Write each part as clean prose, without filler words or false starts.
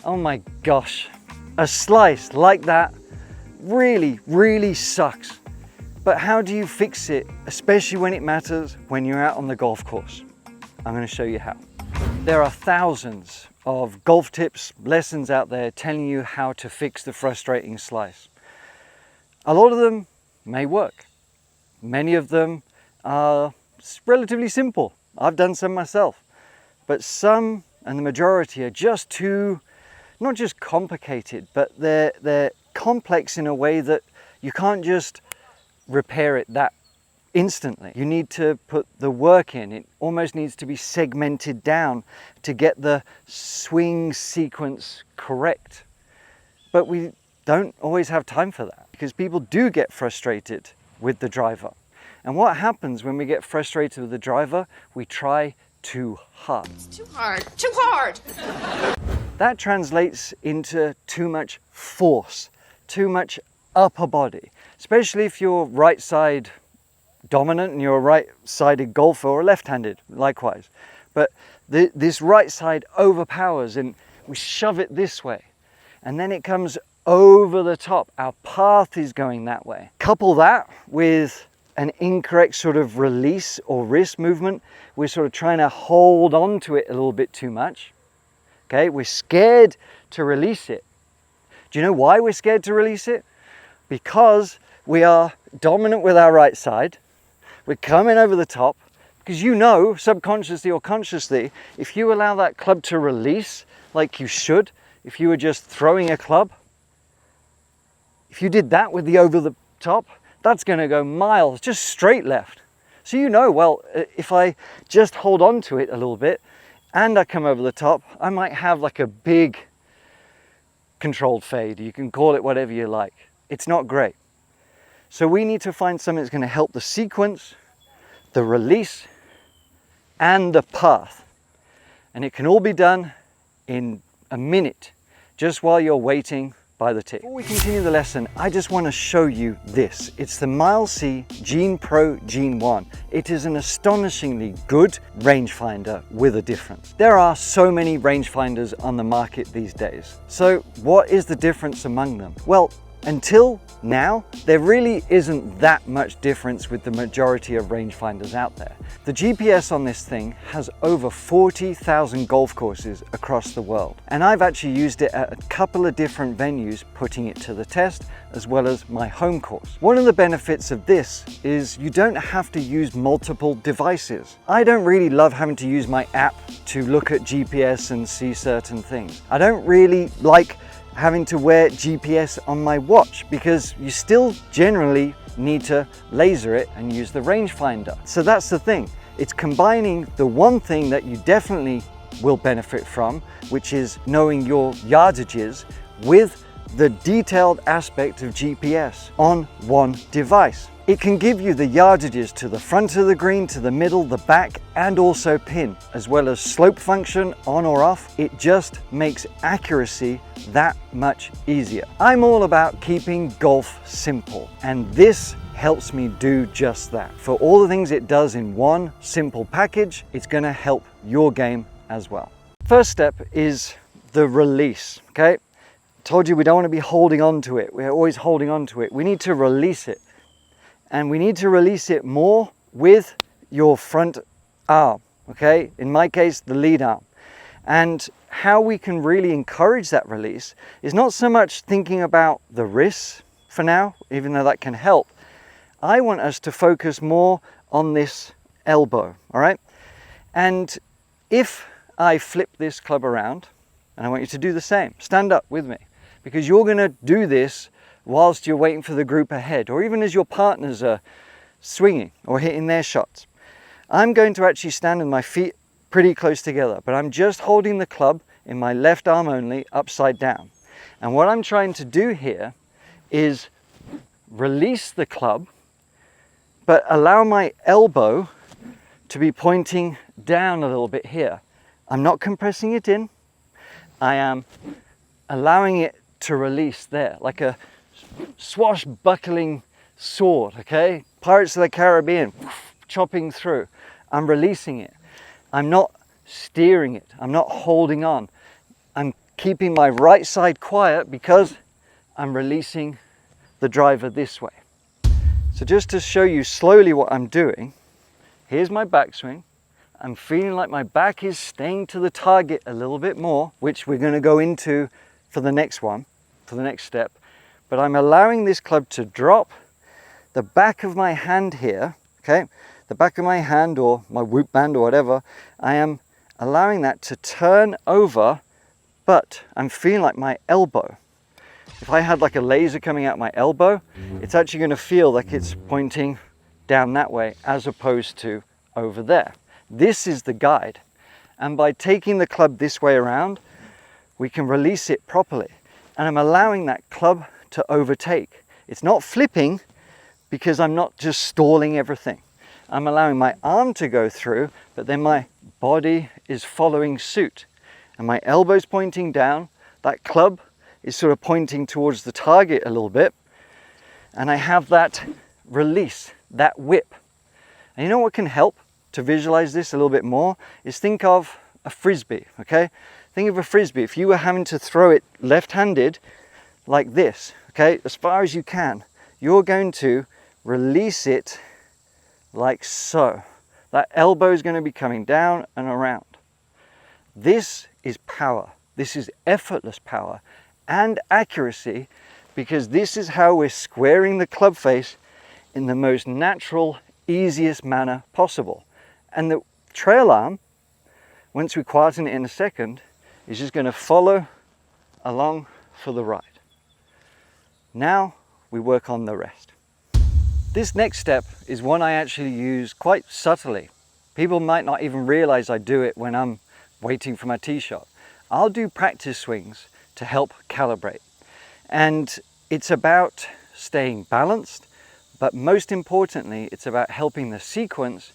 Oh my gosh, a slice like that really sucks. But how do you fix it, especially when it matters when you're out on the golf course? I'm going to show you how. There are thousands of golf tips, lessons out there telling you how to fix the frustrating slice. A lot of them may work. Many of them are relatively simple. I've done some myself. But some, and the majority, are just too, not just complicated, but they're complex in a way that you can't just repair it that instantly. You need to put the work in. It almost needs to be segmented down to get the swing sequence correct. But we don't always have time for that because people do get frustrated with the driver. And what happens when we get frustrated with the driver? We try too hard. It's too hard, too hard! That translates into too much force, too much upper body, especially if you're right side dominant and you're a right-sided golfer or left-handed, likewise. But this right side overpowers and we shove it this way. And then it comes over the top. Our path is going that way. Couple that with an incorrect sort of release or wrist movement. We're sort of trying to hold on to it a little bit too much. Okay, we're scared to release it. Do you know why we're scared to release it? Because we are dominant with our right side. We're coming over the top because you know, subconsciously or consciously, if you allow that club to release like you should, if you were just throwing a club, if you did that with the over the top, that's going to go miles, just straight left. So you know, well, if I just hold on to it a little bit and I come over the top, I might have like a big controlled fade. You can call it whatever you like. It's not great. So we need to find something that's going to help the sequence, the release, and the path. And it can all be done in a minute, just while you're waiting by the tee. Before we continue the lesson, I just want to show you this. It's the Mile C Gene Pro Gene 1. It is an astonishingly good rangefinder with a difference. There are so many rangefinders on the market these days. So what is the difference among them? Well, until now, there really isn't that much difference with the majority of rangefinders out there. The GPS on this thing has over 40,000 golf courses across the world. And I've actually used it at a couple of different venues, putting it to the test, as well as my home course. One of the benefits of this is you don't have to use multiple devices. I don't really love having to use my app to look at GPS and see certain things. I don't really like having to wear GPS on my watch because you still generally need to laser it and use the rangefinder. So that's the thing. It's combining the one thing that you definitely will benefit from, which is knowing your yardages, with the detailed aspect of GPS on one device. It can give you the yardages to the front of the green, to the middle, the back, and also pin, as well as slope function on or off. It just makes accuracy that much easier. I'm all about keeping golf simple, and this helps me do just that. For all the things it does in one simple package, it's going to help your game as well. First step is the release, okay? Told you we don't want to be holding on to it. We're always holding on to it. We need to release it. And we need to release it more with your front arm, okay? In my case, the lead arm. And how we can really encourage that release is not so much thinking about the wrists for now, even though that can help. I want us to focus more on this elbow, all right? And if I flip this club around, and I want you to do the same, stand up with me, because you're going to do this whilst you're waiting for the group ahead, or even as your partners are swinging or hitting their shots. I'm going to actually stand with my feet pretty close together, but I'm just holding the club in my left arm only, upside down. And what I'm trying to do here is release the club, but allow my elbow to be pointing down a little bit here. I'm not compressing it in. I am allowing it to release there, like a swashbuckling sword, okay? Pirates of the Caribbean, chopping through. I'm releasing it. I'm not steering it. I'm not holding on. I'm keeping my right side quiet because I'm releasing the driver this way. So just to show you slowly what I'm doing, here's my backswing. I'm feeling like my back is staying to the target a little bit more, which we're going to go into for the next one, for the next step. But I'm allowing this club to drop. The back of my hand here, okay, the back of my hand or my whoop band or whatever, I am allowing that to turn over, but I'm feeling like my elbow. If I had like a laser coming out my elbow, it's actually going to feel like it's pointing down that way as opposed to over there. This is the guide. And by taking the club this way around, we can release it properly. And I'm allowing that club to overtake. It's not flipping because I'm not just stalling everything. I'm allowing my arm to go through, but then my body is following suit. And my elbow's pointing down. That club is sort of pointing towards the target a little bit. And I have that release, that whip. And you know what can help to visualize this a little bit more is think of a frisbee, okay? Think of a frisbee. If you were having to throw it left-handed like this, okay, as far as you can, you're going to release it like so. That elbow is going to be coming down and around. This is power. This is effortless power and accuracy, because this is how we're squaring the club face in the most natural, easiest manner possible. And the trail arm, once we quieten it in a second, is just going to follow along for the ride. Now we work on the rest. This next step is one I actually use quite subtly. People might not even realize I do it when I'm waiting for my tee shot. I'll do practice swings to help calibrate. And it's about staying balanced, but most importantly, it's about helping the sequence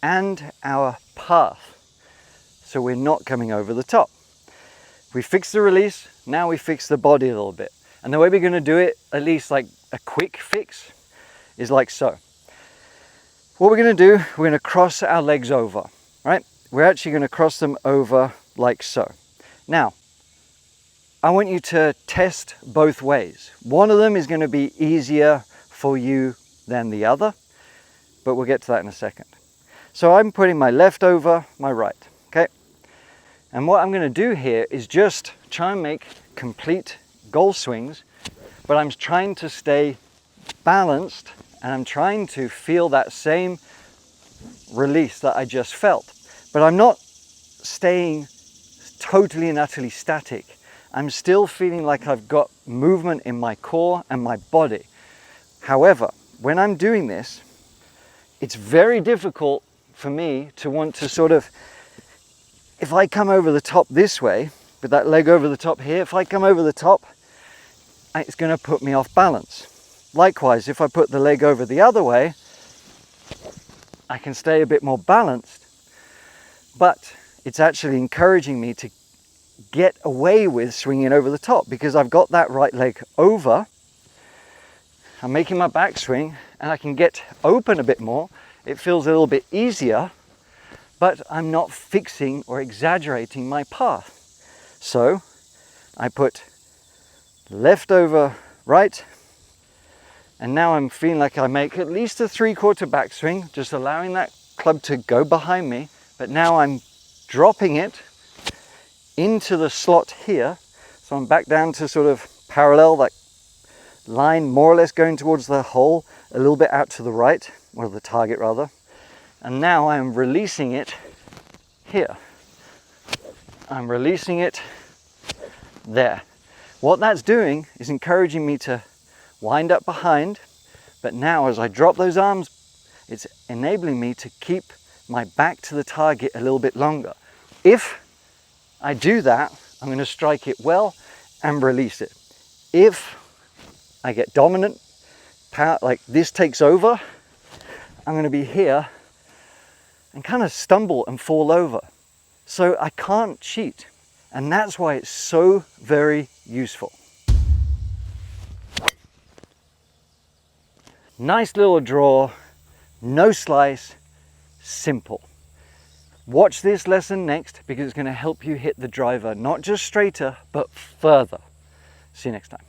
and our path, so we're not coming over the top. We fix the release, now we fix the body a little bit. And the way we're going to do it, at least like a quick fix, is like so. What we're going to do, we're going to cross our legs over, right? We're actually going to cross them over like so. Now, I want you to test both ways. One of them is going to be easier for you than the other, but we'll get to that in a second. So I'm putting my left over my right, okay? And what I'm going to do here is just try and make complete golf swings, but I'm trying to stay balanced and I'm trying to feel that same release that I just felt. But I'm not staying totally and utterly static. I'm still feeling like I've got movement in my core and my body. However, when I'm doing this, it's very difficult for me to want to sort of, if I come over the top this way, with that leg over the top here, if I come over the top, it's going to put me off balance. Likewise, if I put the leg over the other way, I can stay a bit more balanced, but it's actually encouraging me to get away with swinging over the top because I've got that right leg over, I'm making my backswing and I can get open a bit more. It feels a little bit easier, but I'm not fixing or exaggerating my path. So I put left over right, and now I'm feeling like I make at least a 3/4 backswing, just allowing that club to go behind me, but now I'm dropping it into the slot here. So I'm back down to sort of parallel, that line more or less going towards the hole, a little bit out to the right, or the target rather. And now I'm releasing it here. I'm releasing it there. What that's doing is encouraging me to wind up behind, but now as I drop those arms, it's enabling me to keep my back to the target a little bit longer. If I do that, I'm going to strike it well and release it. If I get dominant, like this takes over, I'm going to be here and kind of stumble and fall over. So I can't cheat. And that's why it's so very useful. Nice little draw, no slice, simple. Watch this lesson next because it's going to help you hit the driver not just straighter, but further. See you next time.